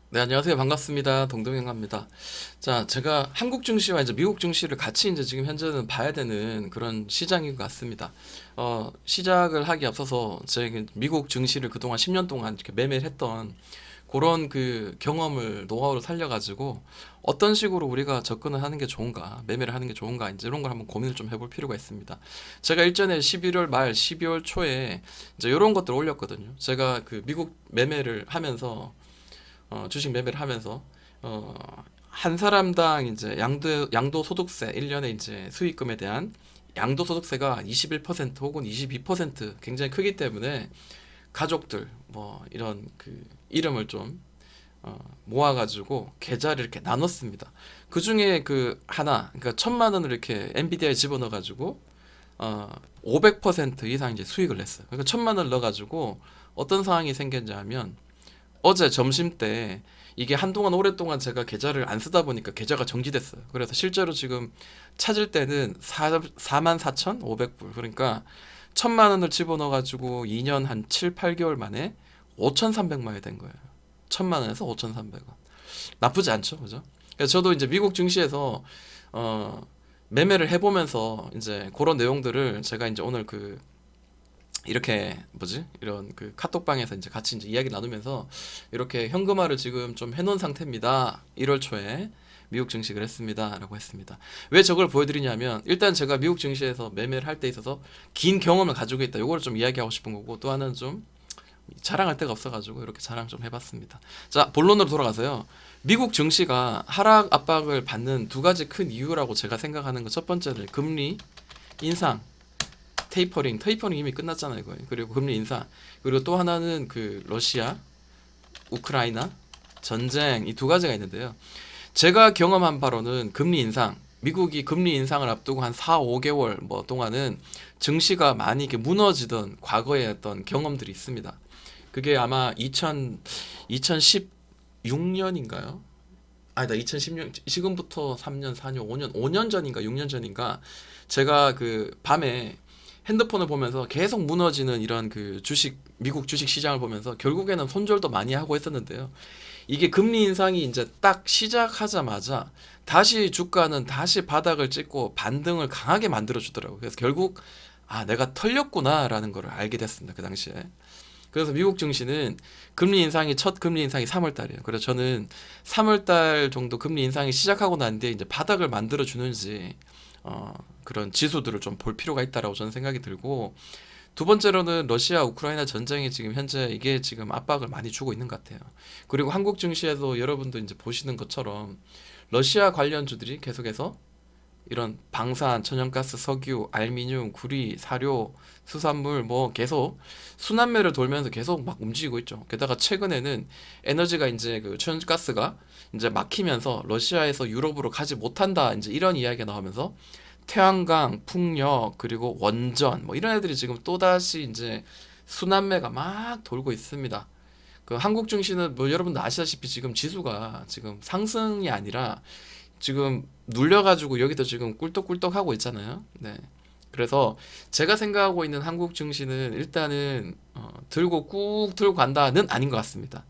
네, 안녕하세요. 반갑습니다. 동동영입니다. 자, 제가 한국 증시와 이제 미국 증시를 같이 이제 지금 현재는 봐야 되는 그런 시장인 것 같습니다. 시작을 하기 앞서서 제가 미국 증시를 그동안 10년 동안 이렇게 매매를 했던 그런 그 경험을 노하우를 살려가지고 어떤 식으로 우리가 접근을 하는 게 좋은가, 매매를 하는 게 좋은가, 이제 이런 걸 한번 고민을 좀 해볼 필요가 있습니다. 제가 일전에 11월 말, 12월 초에 이제 이런 것들 을 올렸거든요. 제가 그 미국 매매를 하면서 주식 매매를 하면서 어, 한 사람당 이제 양도 소득세 1년에 이제 수익금에 대한 양도 소득세가 21% 혹은 22% 굉장히 크기 때문에 가족들 뭐 이런 그 이름을 좀 모아가지고 계좌를 이렇게 나눴습니다. 그 중에 그 하나, 그러니까 1,000만 원을 이렇게 엔비디아에 집어넣어가지고 어, 500% 이상 이제 수익을 냈어요. 그러니까 1,000만 원을 넣어가지고 어떤 상황이 생겼냐 하면 어제 점심 때 이게 한동안 오랫동안 제가 계좌를 안 쓰다 보니까 계좌가 정지됐어요. 그래서 실제로 지금 찾을 때는 44,500불. 그러니까 1,000만 원을 집어넣어가지고 2년 한 7, 8개월 만에 5,300만 원이 된 거예요. 1,000만 원에서 5,300원. 나쁘지 않죠, 그죠? 그래서 저도 이제 미국 증시에서 어, 매매를 해보면서 이제 그런 내용들을 제가 이제 오늘 그 이렇게 뭐지 이런 그 카톡방에서 이제 같이 이제 이야기 나누면서 이렇게 현금화를 지금 좀 해놓은 상태입니다. 1월 초에 미국 증시를 했습니다라고 했습니다. 왜 저걸 보여드리냐면 일단 제가 미국 증시에서 매매를 할 때 있어서 긴 경험을 가지고 있다. 이거를 좀 이야기하고 싶은 거고 또 하나는 좀 자랑할 데가 없어가지고 이렇게 자랑 좀 해봤습니다. 자, 본론으로 돌아가서요. 미국 증시가 하락 압박을 받는 두 가지 큰 이유라고 제가 생각하는 거 첫 번째는 금리 인상 테이퍼링 이미 끝났잖아요, 거의. 그리고 금리 인상. 그리고 또 하나는 그 러시아, 우크라이나 전쟁 이 두 가지가 있는데요. 제가 경험한 바로는 금리 인상. 미국이 금리 인상을 앞두고 한 4, 5개월 뭐 동안은 증시가 많이 이렇게 무너지던 과거의 어떤 경험들이 있습니다. 그게 아마 2016년인가요? 아니다, 2010년, 지금부터 3년, 4년, 5년 전인가, 6년 전인가, 제가 그 밤에 핸드폰을 보면서 계속 무너지는 이런 그 미국 주식 시장을 보면서 결국에는 손절도 많이 하고 했었는데요. 이게 금리 인상이 이제 딱 시작하자마자 다시 주가는 다시 바닥을 찍고 반등을 강하게 만들어 주더라고요. 그래서 결국 내가 털렸구나라는 걸 알게 됐습니다. 그 당시에. 그래서 미국 증시는 첫 금리 인상이 3월 달이에요. 그래서 저는 3월 달 정도 금리 인상이 시작하고 난 뒤에 이제 바닥을 만들어 주는지 그런 지수들을 좀 볼 필요가 있다라고 저는 생각이 들고 두 번째로는 러시아 우크라이나 전쟁이 지금 현재 이게 지금 압박을 많이 주고 있는 것 같아요. 그리고 한국 증시에도 여러분도 이제 보시는 것처럼 러시아 관련주들이 계속해서 이런 방산, 천연가스, 석유, 알미늄, 구리, 사료, 수산물 뭐 계속 순환매를 돌면서 계속 막 움직이고 있죠. 게다가 최근에는 에너지가 이제 그 천연가스가 이제 막히면서 러시아에서 유럽으로 가지 못한다 이제 이런 이야기가 나오면서 태양광, 풍력 그리고 원전 뭐 이런 애들이 지금 또다시 이제 순환매가 막 돌고 있습니다. 그 한국 증시는 뭐 여러분도 아시다시피 지금 지수가 지금 상승이 아니라 지금 눌려가지고 여기도 지금 꿀떡꿀떡 하고 있잖아요. 네. 그래서 제가 생각하고 있는 한국 증시는 일단은 들고 꾹 들고 간다는 아닌 것 같습니다.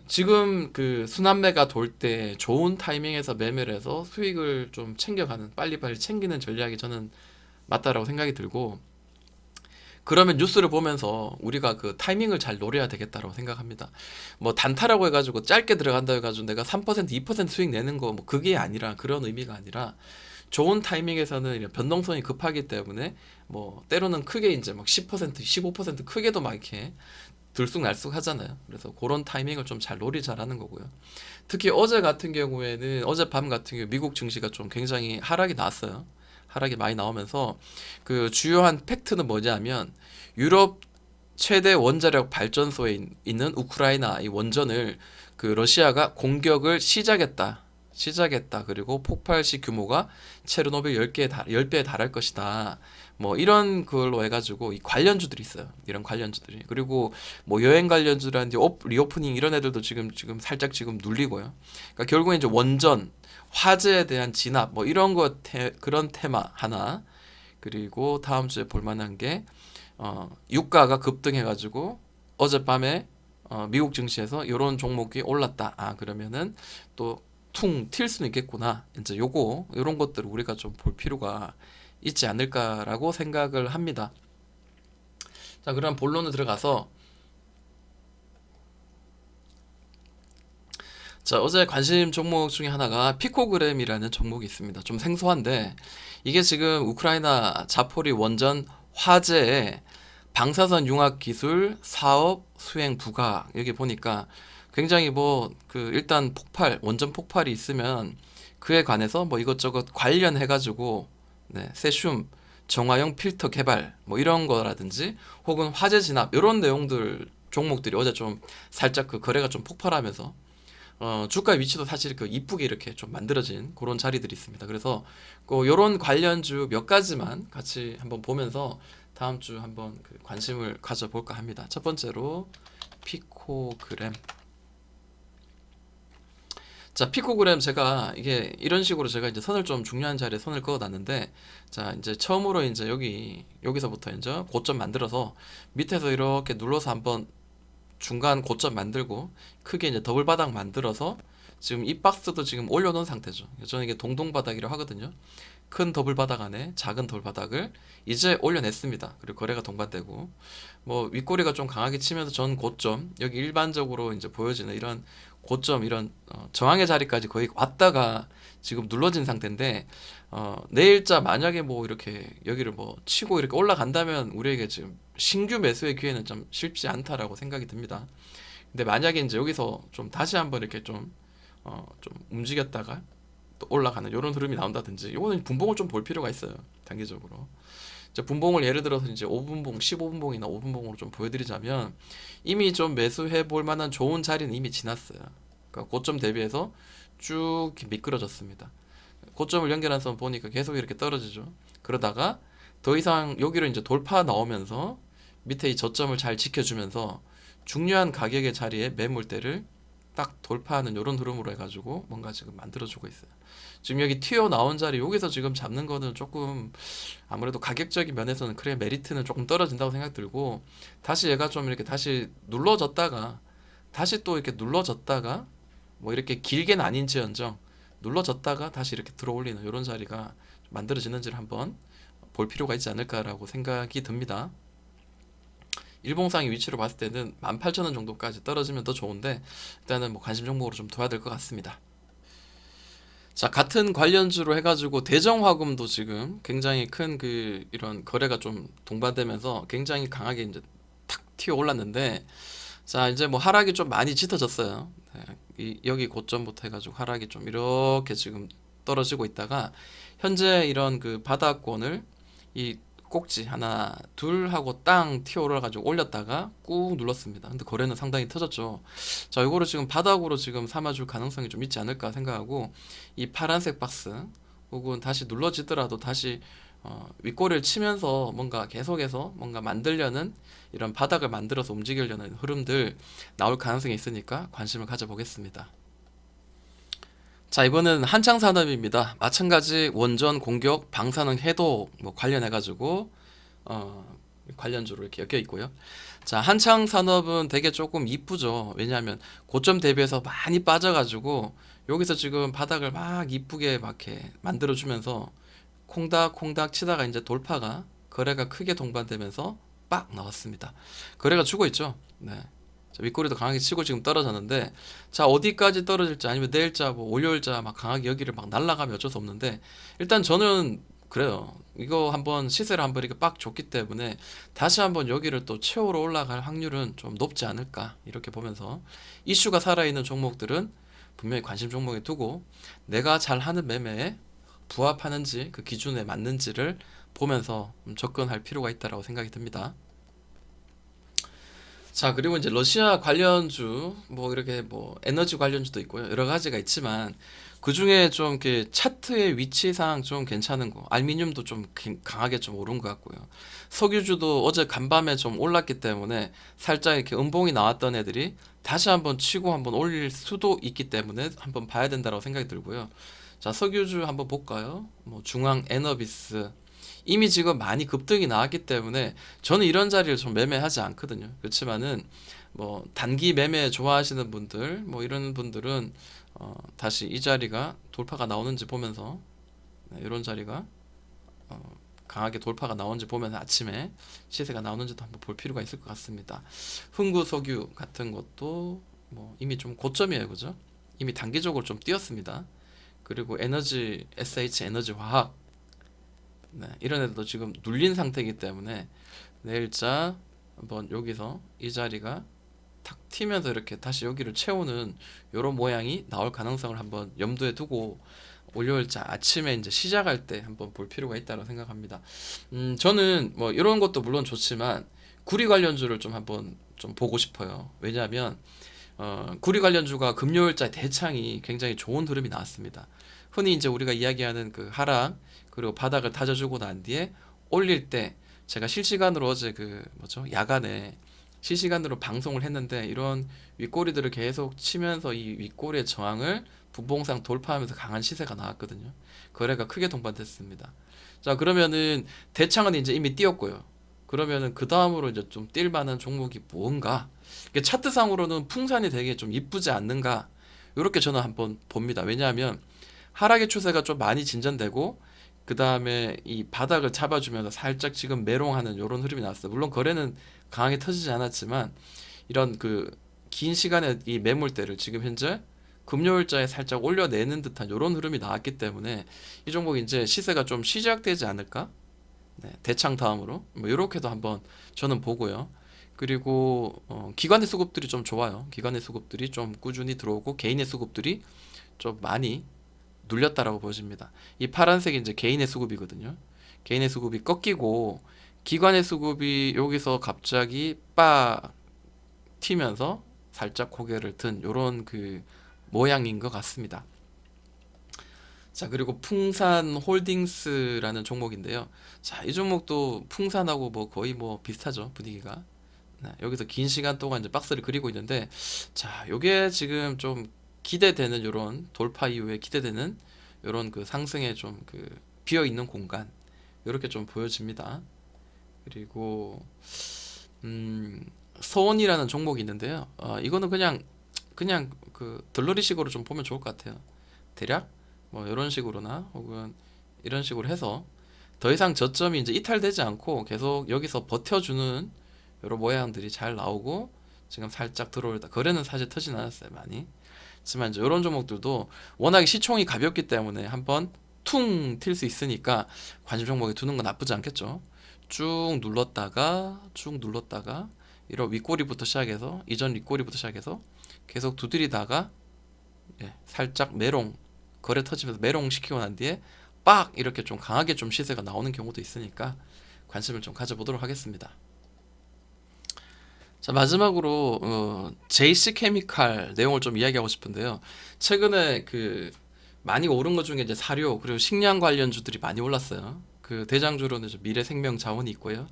지금 그 순환매가 돌 때 좋은 타이밍에서 매매를 해서 수익을 좀 챙겨가는 빨리빨리 챙기는 전략이 저는 맞다라고 생각이 들고 그러면 뉴스를 보면서 우리가 그 타이밍을 잘 노려야 되겠다고 생각합니다. 뭐 단타라고 해가지고 짧게 들어간다 해가지고 내가 3% 2% 수익 내는 거 뭐 그게 아니라 그런 의미가 아니라 좋은 타이밍에서는 이런 변동성이 급하기 때문에 뭐 때로는 크게 이제 막 10% 15% 크게도 막 이렇게 들쑥날쑥 하잖아요. 그래서 그런 타이밍을 좀 잘 노리자라는 거고요. 특히 어제 같은 경우에는 어젯밤 같은 경우 미국 증시가 좀 굉장히 하락이 났어요. 하락이 많이 나오면서 그 주요한 팩트는 뭐냐면 유럽 최대 원자력 발전소에 있는 우크라이나 이 원전을 그 러시아가 공격을 시작했다. 그리고 폭발 시 규모가 체르노빌 10배에 달할 것이다. 뭐 이런 걸로 해가지고 이 관련주들이 있어요. 이런 관련주들이. 그리고 뭐 여행 관련주라든지 리오프닝 이런 애들도 지금 살짝 지금 눌리고요. 그러니까 결국엔 이제 원전, 화재에 대한 진압 뭐 이런 그런 테마 하나. 그리고 다음 주에 볼 만한 게 유가가 급등해가지고 어젯밤에 미국 증시에서 이런 종목이 올랐다. 아, 그러면은 또 퉁 튈 수는 있겠구나. 이제 요거 이런 것들을 우리가 좀 볼 필요가 있지 않을까라고 생각을 합니다. 자, 그럼 본론으로 들어가서 자, 어제 관심 종목 중에 하나가 피코그램이라는 종목이 있습니다. 좀 생소한데 이게 지금 우크라이나 자포리 원전 화재에 방사선 융합 기술 사업 수행 부각 여기 보니까 굉장히 뭐 그 일단 폭발 원전 폭발이 있으면 그에 관해서 뭐 이것저것 관련해 가지고 네, 세슘 정화용 필터 개발 뭐 이런 거라든지 혹은 화재 진압 이런 내용들 종목들이 어제 좀 살짝 그 거래가 좀 폭발하면서 주가 위치도 사실 그 이쁘게 이렇게 좀 만들어진 그런 자리들이 있습니다. 그래서 그 요런 관련주 몇 가지만 같이 한번 보면서 다음 주 한번 그 관심을 가져볼까 합니다. 첫 번째로 피코그램. 자, 피코그램 제가 이게 이런 식으로 제가 이제 선을 좀 중요한 자리에 선을 그어놨는데 자, 이제 처음으로 이제 여기서부터 이제 고점 만들어서 밑에서 이렇게 눌러서 한번 중간 고점 만들고 크게 이제 더블 바닥 만들어서 지금 이 박스도 지금 올려놓은 상태죠. 저는 이게 동동바닥이라고 하거든요. 큰 더블 바닥 안에 작은 더블 바닥을 이제 올려냈습니다. 그리고 거래가 동반되고 뭐 윗꼬리가 좀 강하게 치면서 전 고점 여기 일반적으로 이제 보여지는 이런 고점 이런 저항의 자리까지 거의 왔다가 지금 눌러진 상태인데 내일자 만약에 뭐 이렇게 여기를 뭐 치고 이렇게 올라간다면 우리에게 지금 신규 매수의 기회는 좀 쉽지 않다라고 생각이 듭니다. 근데 만약에 이제 여기서 좀 다시 한번 이렇게 좀 움직였다가 또 올라가는 이런 흐름이 나온다든지 이거는 분봉을 좀 볼 필요가 있어요. 단기적으로. 이제 분봉을 예를 들어서 이제 5분봉, 15분봉이나 5분봉으로 좀 보여드리자면 이미 좀 매수해 볼 만한 좋은 자리는 이미 지났어요. 그러니까 고점 대비해서 쭉 이렇게 미끄러졌습니다. 고점을 연결한 선 보니까 계속 이렇게 떨어지죠. 그러다가 더 이상 여기로 이제 돌파 나오면서 밑에 이 저점을 잘 지켜주면서 중요한 가격의 자리에 매물대를 딱 돌파하는 이런 흐름으로 해가지고 뭔가 지금 만들어주고 있어요. 지금 여기 튀어 나온 자리 여기서 지금 잡는 거는 조금 아무래도 가격적인 면에서는 그래 메리트는 조금 떨어진다고 생각 들고 다시 얘가 좀 이렇게 다시 눌러졌다가 다시 또 이렇게 눌러졌다가 뭐 이렇게 길게는 아닌지언정 눌러졌다가 다시 이렇게 들어올리는 이런 자리가 만들어지는지를 한번 볼 필요가 있지 않을까라고 생각이 듭니다. 일봉상의 위치로 봤을 때는 18,000원 정도까지 떨어지면 더 좋은데 일단은 뭐 관심 종목으로 좀 둬야 될 것 같습니다. 자, 같은 관련주로 해가지고 대정화금도 지금 굉장히 큰 그 이런 거래가 좀 동반되면서 굉장히 강하게 이제 탁 튀어 올랐는데 자, 이제 뭐 하락이 좀 많이 짙어졌어요. 네, 여기 고점부터 해가지고 하락이 좀 이렇게 지금 떨어지고 있다가 현재 이런 그 바닥권을 이 꼭지 하나 둘 하고 땅 튀어 올라가지고 올렸다가 꾹 눌렀습니다. 근데 거래는 상당히 터졌죠. 자, 이거를 지금 바닥으로 지금 삼아줄 가능성이 좀 있지 않을까 생각하고 이 파란색 박스 혹은 다시 눌러지더라도 다시 윗꼬리를 치면서 뭔가 계속해서 뭔가 만들려는 이런 바닥을 만들어서 움직이려는 흐름들 나올 가능성이 있으니까 관심을 가져보겠습니다. 자, 이번은 한창산업입니다. 마찬가지 원전 공격, 방사능 해독 뭐 관련해가지고 관련주로 이렇게 엮여 있고요. 자, 한창산업은 되게 조금 이쁘죠. 왜냐하면 고점 대비해서 많이 빠져가지고 여기서 지금 바닥을 막 이쁘게 막 이렇게 만들어주면서 콩닥콩닥 치다가 이제 돌파가 거래가 크게 동반되면서 빡 나왔습니다. 거래가 주고 있죠. 네. 자, 윗꼬리도 강하게 치고 지금 떨어졌는데 자, 어디까지 떨어질지 아니면 내일자 뭐 월요일자 막 강하게 여기를 막 날아가면 어쩔 수 없는데 일단 저는 그래요. 이거 한번 시세를 한번 이렇게 빡 줬기 때문에 다시 한번 여기를 또 채우러 올라갈 확률은 좀 높지 않을까 이렇게 보면서 이슈가 살아있는 종목들은 분명히 관심 종목에 두고 내가 잘하는 매매에 부합하는지 그 기준에 맞는지를 보면서 접근할 필요가 있다라고 생각이 듭니다. 자, 그리고 이제 러시아 관련주, 뭐 이렇게 뭐 에너지 관련주도 있고요. 여러 가지가 있지만 그 중에 좀 이렇게 차트의 위치상 좀 괜찮은 거. 알미늄도 좀 강하게 좀 오른 것 같고요. 석유주도 어제 간밤에 좀 올랐기 때문에 살짝 이렇게 음봉이 나왔던 애들이 다시 한번 치고 한번 올릴 수도 있기 때문에 한번 봐야 된다고 생각이 들고요. 자, 석유주 한번 볼까요? 뭐 중앙 에너비스 이미 지금 많이 급등이 나왔기 때문에 저는 이런 자리를 좀 매매하지 않거든요. 그렇지만은 뭐 단기 매매 좋아하시는 분들 뭐 이런 분들은 다시 이 자리가 돌파가 나오는지 보면서 이런 자리가 강하게 돌파가 나오는지 보면서 아침에 시세가 나오는지도 한번 볼 필요가 있을 것 같습니다. 흥구석유 같은 것도 뭐 이미 좀 고점이에요, 그죠? 이미 단기적으로 좀 뛰었습니다. 그리고 에너지 SH 에너지 화학 이런 애들도 지금 눌린 상태이기 때문에 내일자 한번 여기서 이 자리가 탁 튀면서 이렇게 다시 여기를 채우는 이런 모양이 나올 가능성을 한번 염두에 두고 월요일자 아침에 이제 시작할 때 한번 볼 필요가 있다고 생각합니다. 저는 뭐 이런 것도 물론 좋지만 구리 관련주를 좀 한번 좀 보고 싶어요. 왜냐하면 구리 관련주가 금요일자 대창이 굉장히 좋은 흐름이 나왔습니다. 흔히 이제 우리가 이야기하는 그 하락 그리고 바닥을 다져주고 난 뒤에 올릴 때 제가 실시간으로 어제 그 뭐죠 야간에 실시간으로 방송을 했는데 이런 윗꼬리들을 계속 치면서 이 윗꼬리의 저항을 분봉상 돌파하면서 강한 시세가 나왔거든요. 거래가 크게 동반됐습니다. 자, 그러면은 대창은 이제 이미 뛰었고요. 그러면은 그 다음으로 이제 좀 뛸 만한 종목이 뭔가? 이게 차트상으로는 풍산이 되게 좀 이쁘지 않는가? 이렇게 저는 한번 봅니다. 왜냐하면 하락의 추세가 좀 많이 진전되고 그 다음에 이 바닥을 잡아주면서 살짝 지금 매롱하는 이런 흐름이 나왔어요. 물론 거래는 강하게 터지지 않았지만 이런 그 긴 시간의 이 매물대를 지금 현재 금요일자에 살짝 올려내는 듯한 이런 흐름이 나왔기 때문에 이 종목이 이제 시세가 좀 시작되지 않을까? 대창 다음으로 뭐 이렇게도 한번 저는 보고요. 그리고 기관의 수급들이 좀 좋아요. 기관의 수급들이 좀 꾸준히 들어오고 개인의 수급들이 좀 많이 눌렸다라고 보여집니다. 이 파란색이 이제 개인의 수급이거든요. 개인의 수급이 꺾이고 기관의 수급이 여기서 갑자기 빡 튀면서 살짝 고개를 든 요런 그 모양인 것 같습니다. 자, 그리고 풍산 홀딩스라는 종목인데요. 자, 이 종목도 풍산하고 뭐 거의 뭐 비슷하죠, 분위기가. 여기서 긴 시간 동안 이제 박스를 그리고 있는데, 자, 요게 지금 좀 기대되는 요런 돌파 이후에 기대되는 요런 그 상승에 좀 그 비어 있는 공간 요렇게 좀 보여집니다. 그리고 서원이라는 종목이 있는데요. 이거는 그냥 그 들러리식으로 좀 보면 좋을 것 같아요. 대략 뭐 이런 식으로나 혹은 이런 식으로 해서 더 이상 저점이 이제 이탈되지 않고 계속 여기서 버텨주는 이런 모양들이 잘 나오고 지금 살짝 들어올다 거래는 사실 터진 않았어요 많이. 하지만 이제 이런 종목들도 워낙에 시총이 가볍기 때문에 한번 퉁 튈 수 있으니까 관심 종목에 두는 건 나쁘지 않겠죠. 쭉 눌렀다가 이런 윗꼬리부터 시작해서 이전 윗꼬리부터 시작해서 계속 두드리다가 살짝 매롱 거래 터지면서 매롱 시키고 난 뒤에 빡 이렇게 좀 강하게 좀 시세가 나오는 경우도 있으니까 관심을 좀 가져보도록 하겠습니다. 자, 마지막으로 JC 케미칼 내용을 좀 이야기하고 싶은데요. 최근에 그 많이 오른 것 중에 이제 사료 그리고 식량 관련주들이 많이 올랐어요. 그 대장주로는 이제 미래생명자원이 있고요.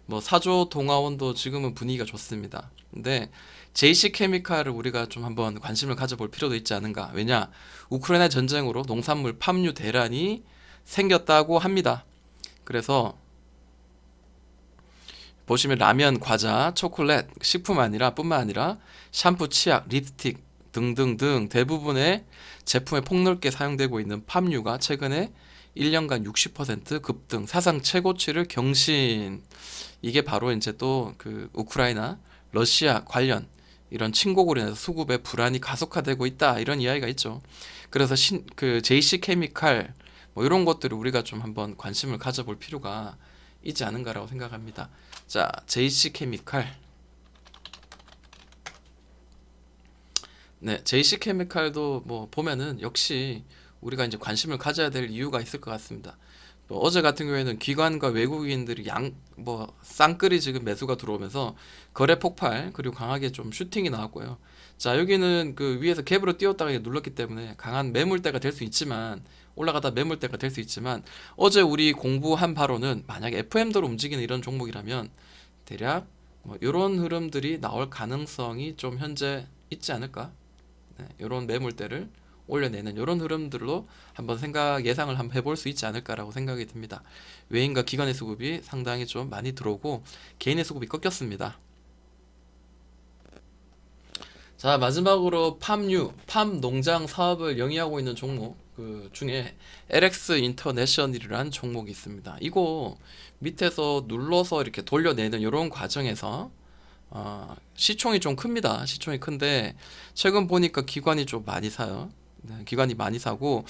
뭐 사조 동아원도 지금은 분위기가 좋습니다. 근데 JC 케미칼을 우리가 좀 한번 관심을 가져볼 필요도 있지 않은가? 왜냐? 우크라이나 전쟁으로 농산물 팜유 대란이 생겼다고 합니다. 그래서 보시면 라면, 과자, 초콜릿, 식품 아니라 뿐만 아니라 샴푸, 치약, 립스틱 등등등 대부분의 제품에 폭넓게 사용되고 있는 팜유가 최근에 1년간 60% 급등, 사상 최고치를 경신. 이게 바로 이제 또 그 우크라이나, 러시아 관련 이런 침공으로 인해서 수급의 불안이 가속화되고 있다 이런 이야기가 있죠. 그래서 그 JC 케미칼 뭐 이런 것들을 우리가 좀 한번 관심을 가져볼 필요가 있지 않은가라고 생각합니다. 자, JC 케미칼. 네, JC 케미칼도 뭐 보면은 역시 우리가 이제 관심을 가져야 될 이유가 있을 것 같습니다. 뭐 어제 같은 경우에는 기관과 외국인들이 뭐 쌍끌이 지금 매수가 들어오면서 거래 폭발 그리고 강하게 좀 슈팅이 나왔고요. 자, 여기는 그 위에서 갭으로 띄웠다가 눌렀기 때문에 강한 매물대가 될 수 있지만 올라가다 매물대가 될 수 있지만 어제 우리 공부한 바로는 만약에 FM대로 움직이는 이런 종목이라면 대략 뭐 이런 흐름들이 나올 가능성이 좀 현재 있지 않을까? 이런 매물대를 올려내는 이런 흐름들로 한번 예상을 한번 해볼 수 있지 않을까라고 생각이 듭니다. 외인과 기관의 수급이 상당히 좀 많이 들어오고 개인의 수급이 꺾였습니다. 자, 마지막으로 팜유, 팜 농장 사업을 영위하고 있는 종목 그 중에 LX 인터내셔널이라는 종목이 있습니다. 이거 밑에서 눌러서 이렇게 돌려내는 이런 과정에서 시총이 좀 큽니다. 시총이 큰데 최근 보니까 기관이 좀 많이 사요. 네, 기관이 많이 사고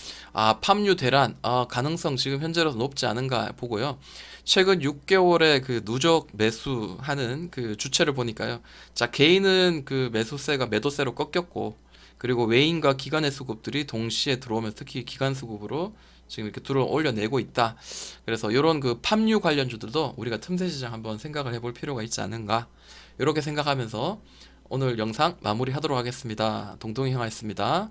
팜유 대란 가능성 지금 현재로서 높지 않은가 보고요. 최근 6개월에 그 누적 매수하는 그 주체를 보니까요. 자, 개인은 그 매수세가 매도세로 꺾였고 그리고 외인과 기관의 수급들이 동시에 들어오면서 특히 기관 수급으로 지금 이렇게 들어 올려내고 있다. 그래서 이런 그 팜유 관련주들도 우리가 틈새 시장 한번 생각을 해볼 필요가 있지 않은가. 이렇게 생각하면서 오늘 영상 마무리하도록 하겠습니다. 동동이 형아였습니다.